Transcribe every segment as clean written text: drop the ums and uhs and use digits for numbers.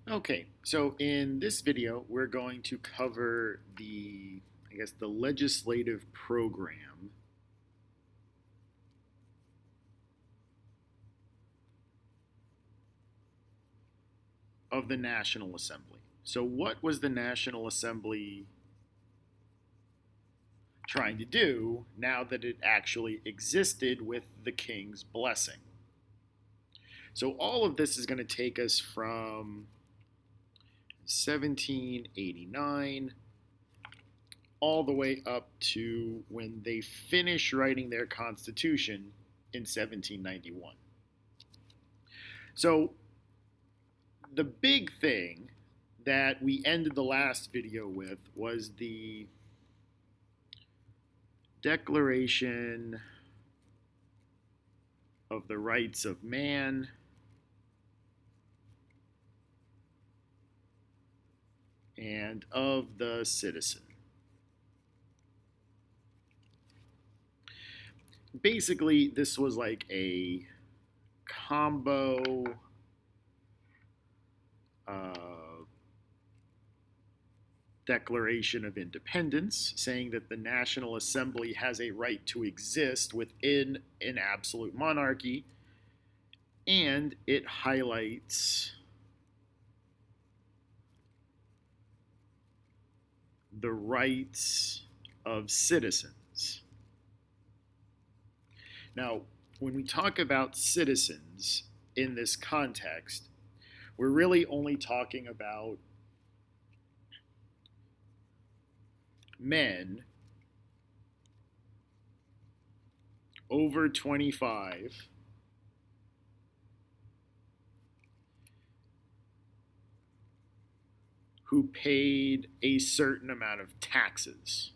Okay, so in this video, we're going to cover the legislative program of the National Assembly. So what was the National Assembly trying to do now that it actually existed with the king's blessing? So all of this is going to take us from 1789 all the way up to when they finish writing their Constitution in 1791. So the big thing that we ended the last video with was the Declaration of the Rights of Man and of the Citizen. Basically, this was like a combo Declaration of Independence, saying that the National Assembly has a right to exist within an absolute monarchy, and it highlights the rights of citizens. Now, when we talk about citizens in this context, we're really only talking about men over 25 who paid a certain amount of taxes.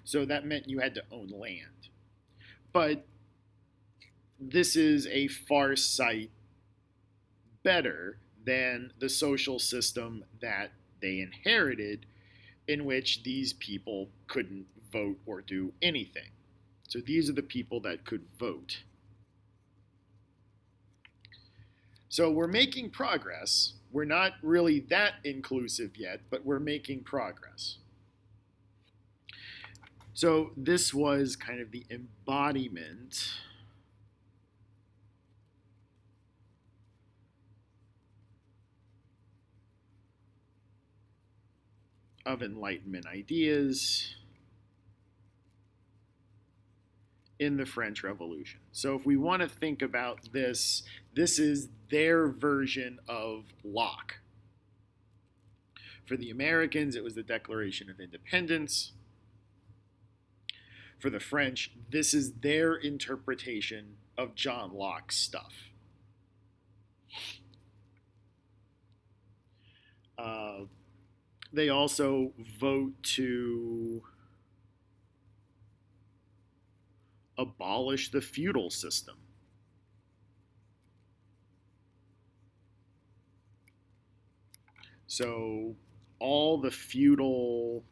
So that meant you had to own land. But this is a far sight better than the social system that they inherited, in which these people couldn't vote or do anything. So these are the people that could vote. So we're making progress. We're not really that inclusive yet, but we're making progress. So this was kind of the embodiment of Enlightenment ideas in the French Revolution. So if we want to think about this, this is their version of Locke. For the Americans, it was the Declaration of Independence. For the French, this is their interpretation of John Locke's stuff. They also vote to abolish the feudal system. So all the feudal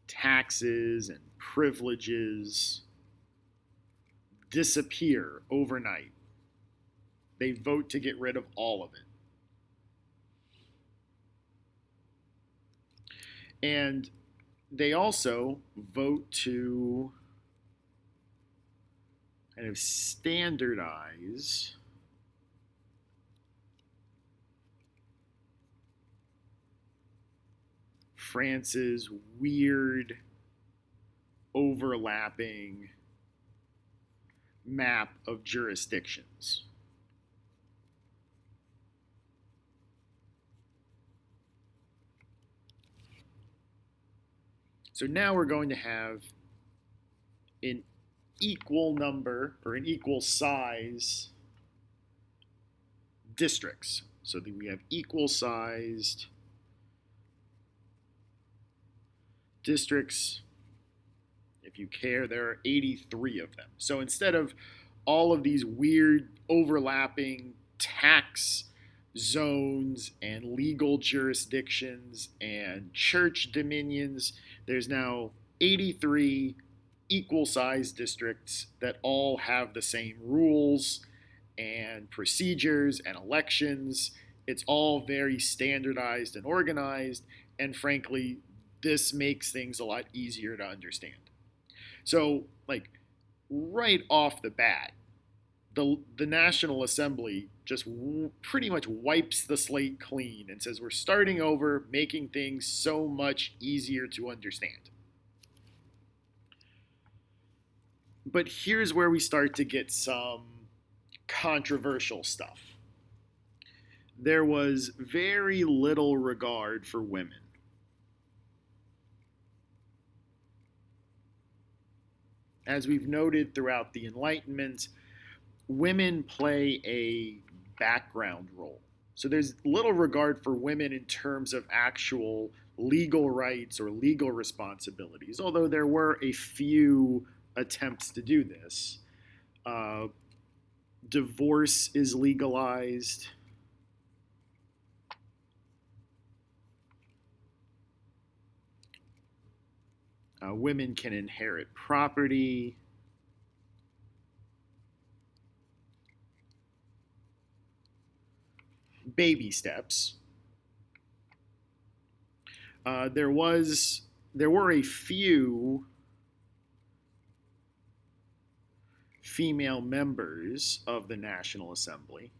taxes and privileges disappear overnight. They vote to get rid of all of it. And they also vote to kind of standardize France's weird overlapping map of jurisdictions. So now we're going to have an equal number or an equal size districts. So that we have equal sized districts. If you care, there are 83 of them. So instead of all of these weird overlapping tax zones and legal jurisdictions and church dominions, there's now 83 equal sized districts that all have the same rules and procedures and elections. It's all very standardized and organized, and frankly, this makes things a lot easier to understand. So, like, right off the bat, the National Assembly just pretty much wipes the slate clean and says we're starting over, making things so much easier to understand. But here's where we start to get some controversial stuff. There was very little regard for women. As we've noted throughout the Enlightenment, women play a background role. So there's little regard for women in terms of actual legal rights or legal responsibilities, although there were a few attempts to do this. Divorce is legalized. Women can inherit property. Baby steps. There were a few female members of the National Assembly.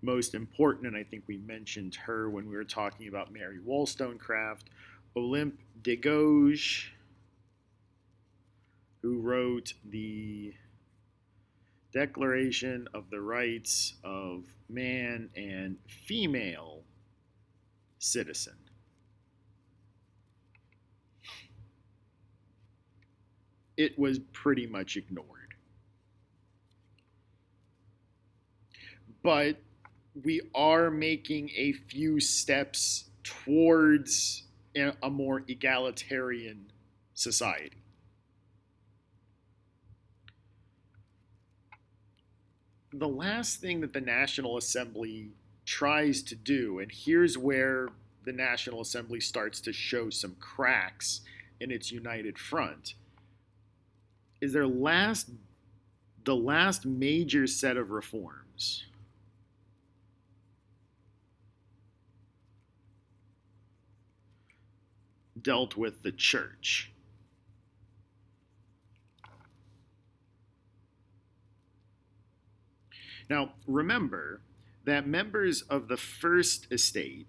Most important, and I think we mentioned her when we were talking about Mary Wollstonecraft, Olympe de Gouges, who wrote the Declaration of the Rights of Man and Female Citizen. It was pretty much ignored. But we are making a few steps towards a more egalitarian society. The last thing that the National Assembly tries to do, and here's where the National Assembly starts to show some cracks in its united front, is the last major set of reforms dealt with the church. Now, remember that members of the First Estate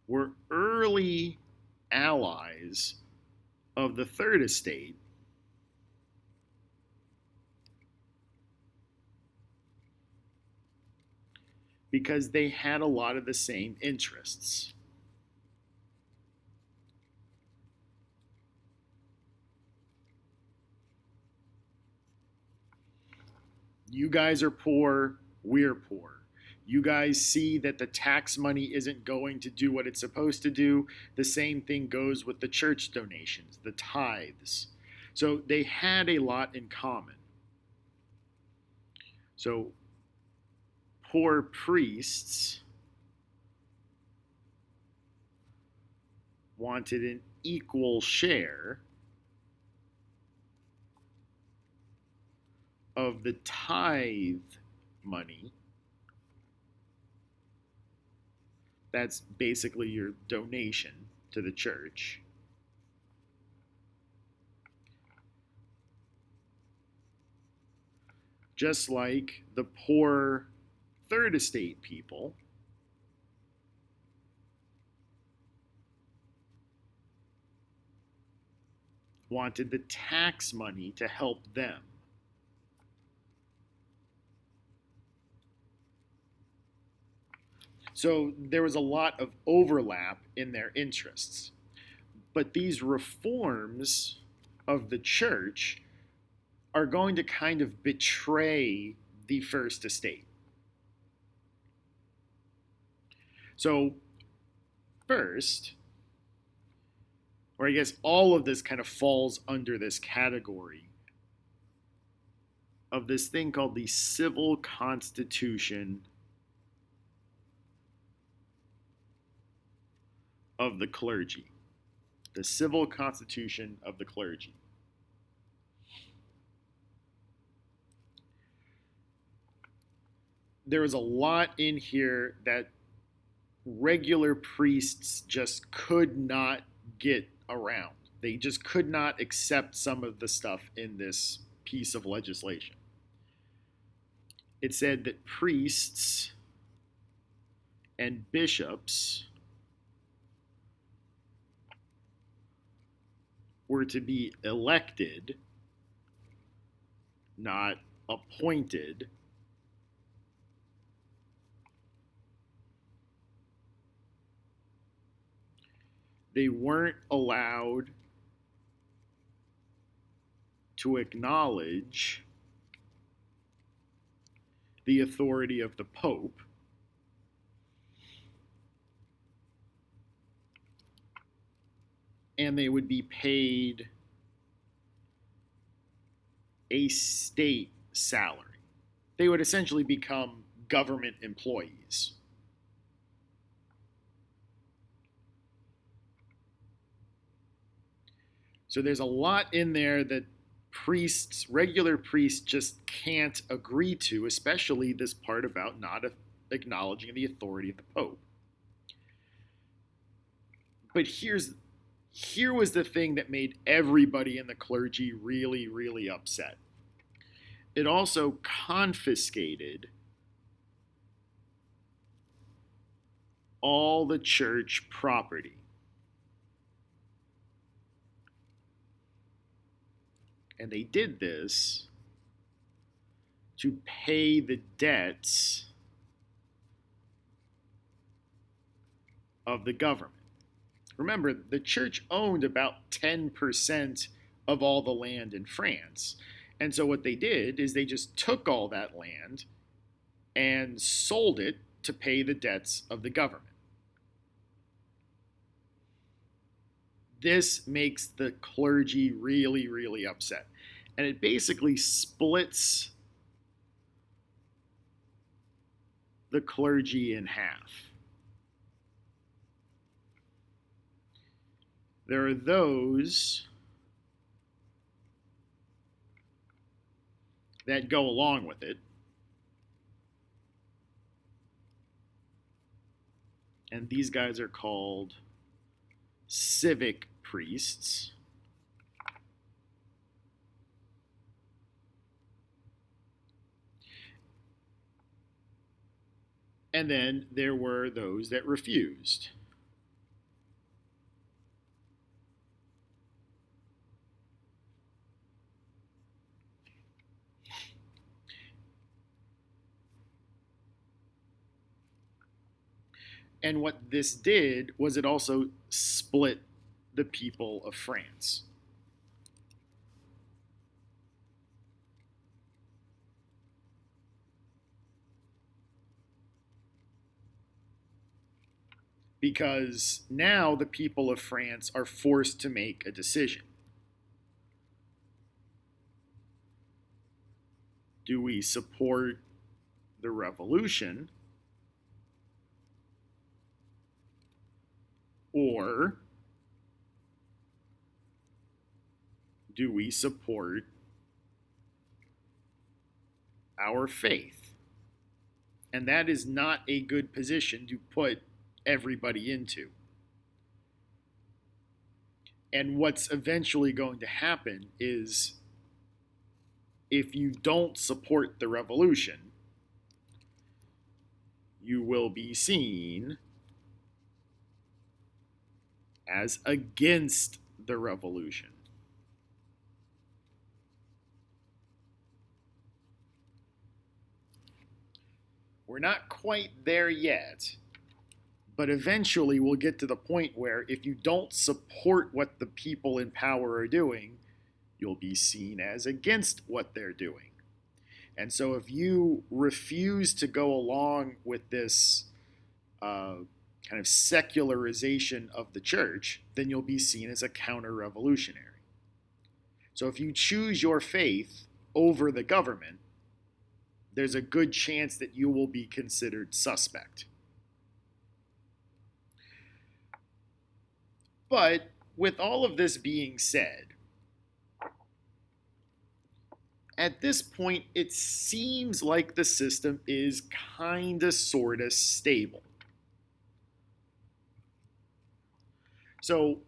were early allies of the Third Estate because they had a lot of the same interests. You guys are poor, we're poor. You guys see that the tax money isn't going to do what it's supposed to do. The same thing goes with the church donations, the tithes. So they had a lot in common. So poor priests wanted an equal share of the tithe money. That's basically your donation to the church. Just like the poor Third Estate people wanted the tax money to help them. So there was a lot of overlap in their interests. But these reforms of the church are going to kind of betray the First Estate. So first, or I guess all of this kind of falls under this category of this thing called the Civil Constitution of the clergy, the civil constitution of the clergy. There is a lot in here that regular priests just could not get around. They just could not accept some of the stuff in this piece of legislation. It said that priests and bishops were to be elected, not appointed. They weren't allowed to acknowledge the authority of the Pope. And they would be paid a state salary. They would essentially become government employees. So there's a lot in there that priests, regular priests, just can't agree to, especially this part about not acknowledging the authority of the Pope. But here was the thing that made everybody in the clergy really, really upset. It also confiscated all the church property. And they did this to pay the debts of the government. Remember, the church owned about 10% of all the land in France. And so what they did is they just took all that land and sold it to pay the debts of the government. This makes the clergy really, really upset. And it basically splits the clergy in half. There are those that go along with it, and these guys are called Civic Priests. And then there were those that refused. And what this did was it also split the people of France. Because now the people of France are forced to make a decision. Do we support the revolution, or do we support our faith? And that is not a good position to put everybody into. And what's eventually going to happen is, if you don't support the revolution, you will be seen as against the revolution. We're not quite there yet, but eventually we'll get to the point where if you don't support what the people in power are doing, you'll be seen as against what they're doing. And so if you refuse to go along with this kind of secularization of the church, then you'll be seen as a counter-revolutionary. So if you choose your faith over the government, there's a good chance that you will be considered suspect. But with all of this being said, at this point, it seems like the system is kind of sort of stable. So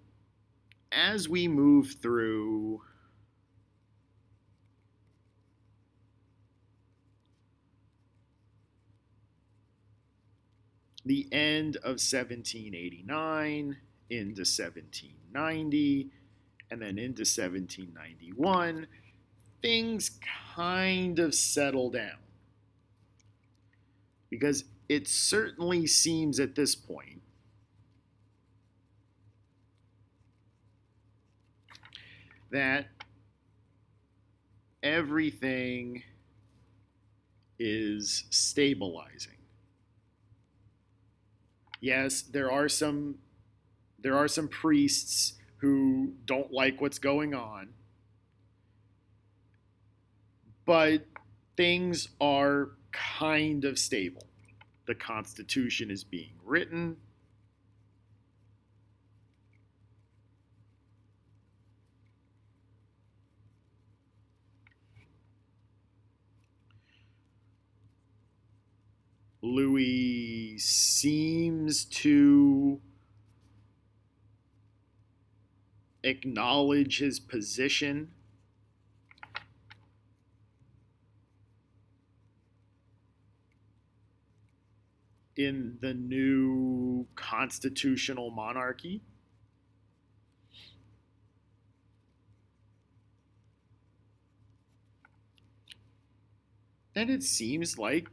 as we move through the end of 1789 into 1790 and then into 1791, things kind of settle down. Because it certainly seems at this point that everything is stabilizing. Yes, there are some priests who don't like what's going on, but things are kind of stable. The Constitution is being written. Louis seems to acknowledge his position. In the new constitutional monarchy. And it seems like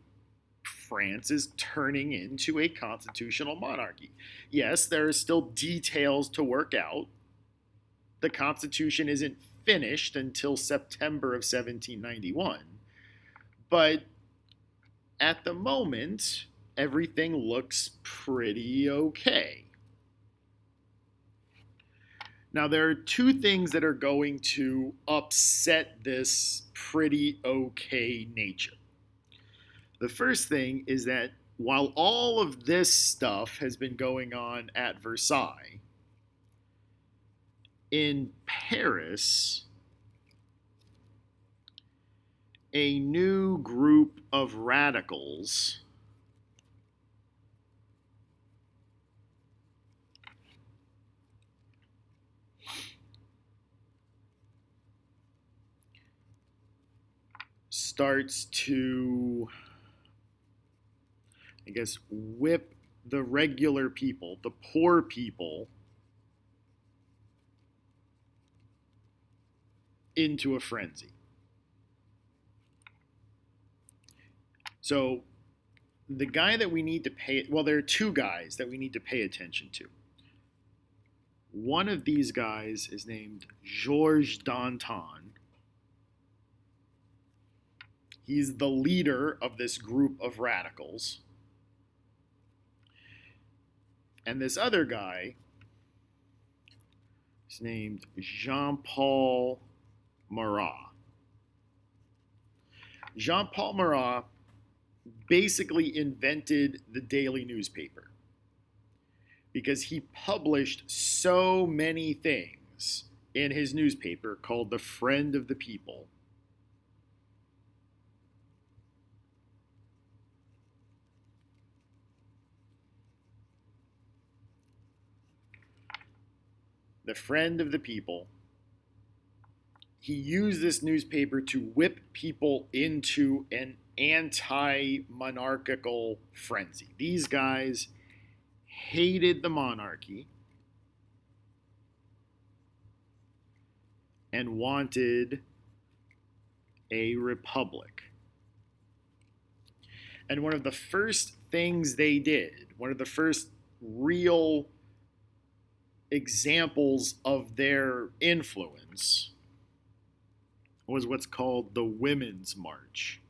France is turning into a constitutional monarchy. Yes, there are still details to work out. The Constitution isn't finished until September of 1791. But at the moment, everything looks pretty okay. Now, there are two things that are going to upset this pretty okay nature. The first thing is that while all of this stuff has been going on at Versailles, in Paris, a new group of radicals starts to, I guess, whip the regular people, the poor people, into a frenzy. So the guy that we need to pay, well, there are two guys that we need to pay attention to. One of these guys is named Georges Danton. He's the leader of this group of radicals. And this other guy is named JeanPaul Mara. JeanPaul Mara basically invented the daily newspaper because he published so many things in his newspaper called The Friend of the People. The Friend of the People. He used this newspaper to whip people into an anti-monarchical frenzy. These guys hated the monarchy and wanted a republic. And one of the first things they did, one of the first real examples of their influence, was what's called the Women's March.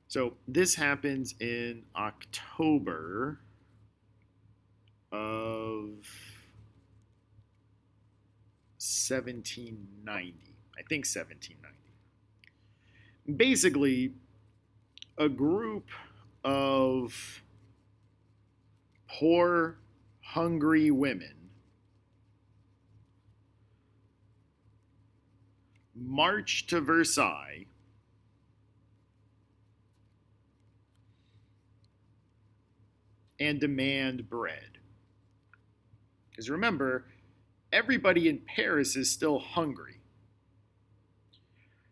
So this happens in October of 1790. I think 1790. Basically, a group of poor, hungry women march to Versailles and demand bread. Because remember, everybody in Paris is still hungry.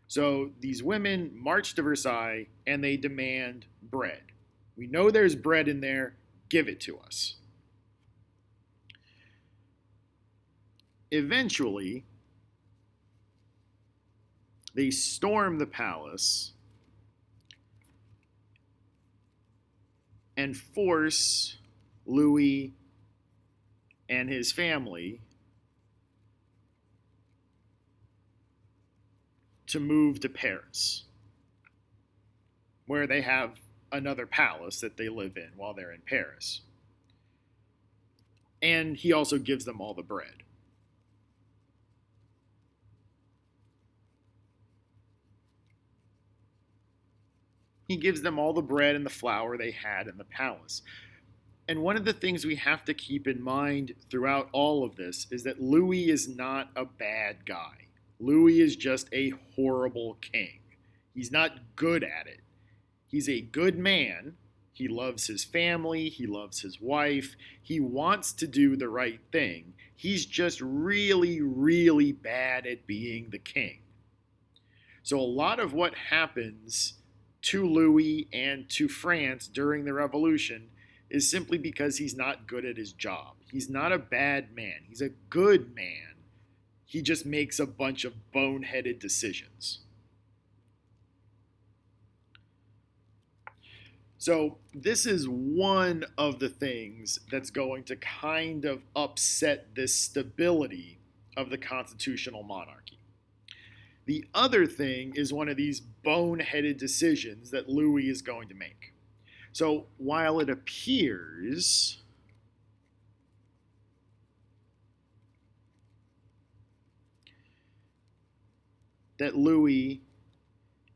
So these women march to Versailles and they demand bread. We know there's bread in there, give it to us. Eventually, they storm the palace and force Louis and his family to move to Paris, where they have another palace that they live in while they're in Paris. And he also gives them all the bread. He gives them all the bread and the flour they had in the palace. And one of the things we have to keep in mind throughout all of this is that Louis is not a bad guy. Louis is just a horrible king. He's not good at it. He's a good man. He loves his family. He loves his wife. He wants to do the right thing. He's just really, really bad at being the king. So a lot of what happens to Louis and to France during the Revolution is simply because he's not good at his job. He's not a bad man. He's a good man. He just makes a bunch of boneheaded decisions. So this is one of the things that's going to kind of upset this stability of the constitutional monarchy. The other thing is one of these boneheaded decisions that Louis is going to make. So while it appears that Louis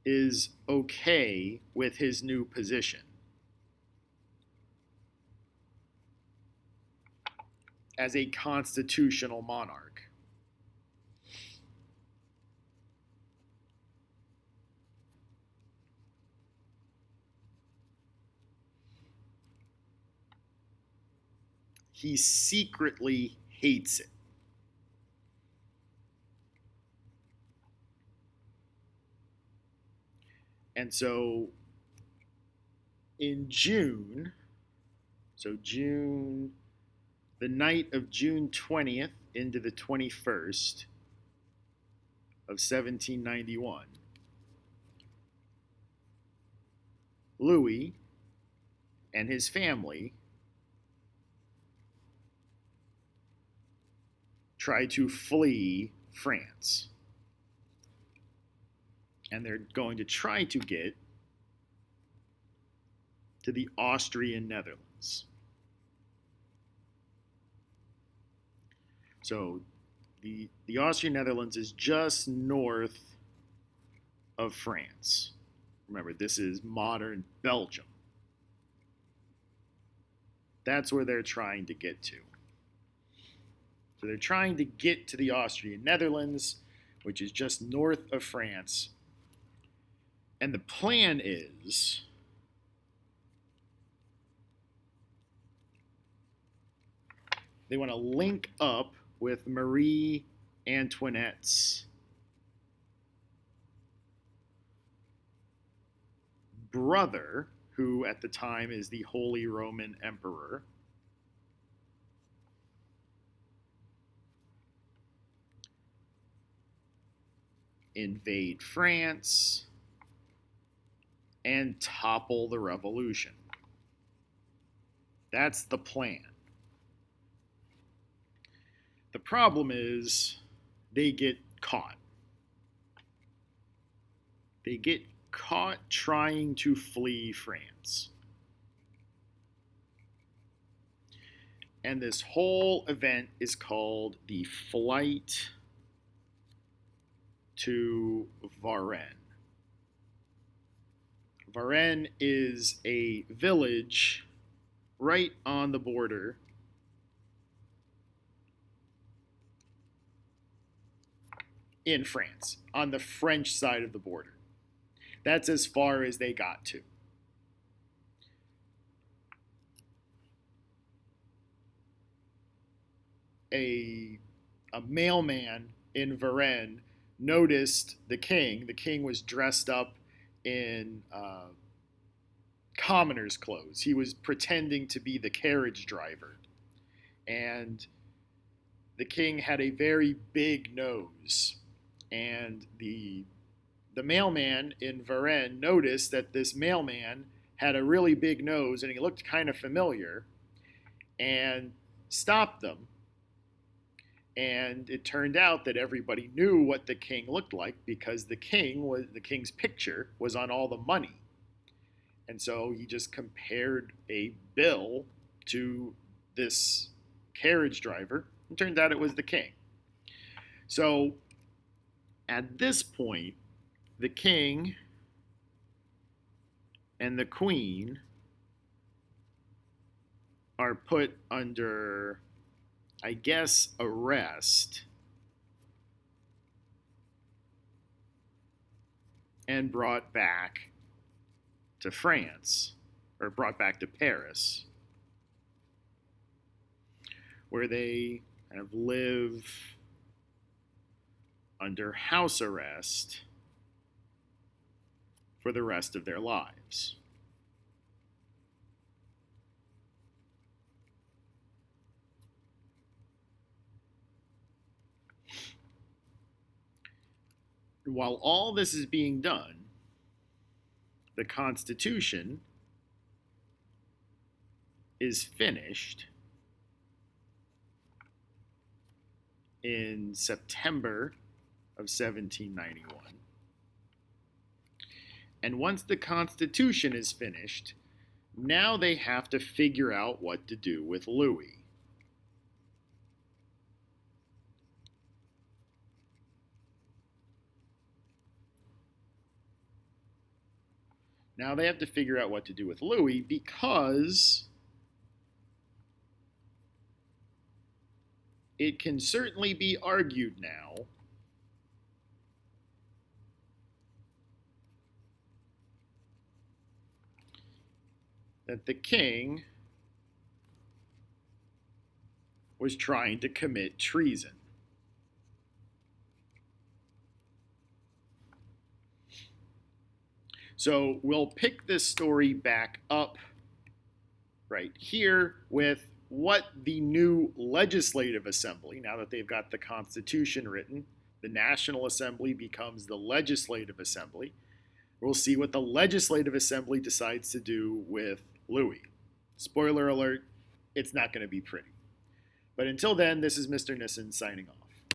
is okay with his new position as a constitutional monarch, he secretly hates it. And so in June, the night of June 20th into the 21st of 1791, Louis and his family try to flee France. And they're going to try to get to the Austrian Netherlands. So the Austrian Netherlands is just north of France. Remember, this is modern Belgium. That's where they're trying to get to. So they're trying to get to the Austrian Netherlands, which is just north of France. And the plan is they want to link up with Marie Antoinette's brother, who at the time is the Holy Roman Emperor, invade France, and topple the revolution. That's the plan. The problem is they get caught. They get caught trying to flee France. And this whole event is called the Flight to Varennes. Varennes is a village right on the border in France, on the French side of the border. That's as far as they got to. A mailman in Varennes noticed the king. The king was dressed up in commoner's clothes. He was pretending to be the carriage driver. And the king had a very big nose. And the mailman in Varennes noticed that this mailman had a really big nose and he looked kind of familiar and stopped them. And it turned out that everybody knew what the king looked like because the king's picture was on all the money. And so he just compared a bill to this carriage driver, and turned out it was the king. So at this point, the king and the queen are put under, I guess, arrest and brought back to France, or brought back to Paris, where they kind of live under house arrest for the rest of their lives. While all this is being done, the Constitution is finished in September of 1791. And once the Constitution is finished, now they have to figure out what to do with Louis. Now they have to figure out what to do with Louis because it can certainly be argued now that the king was trying to commit treason. So we'll pick this story back up right here with what the new legislative assembly, now that they've got the Constitution written, the National Assembly becomes the Legislative Assembly. We'll see what the Legislative Assembly decides to do with Louis. Spoiler alert, it's not going to be pretty. But until then, this is Mr. Nissen signing off.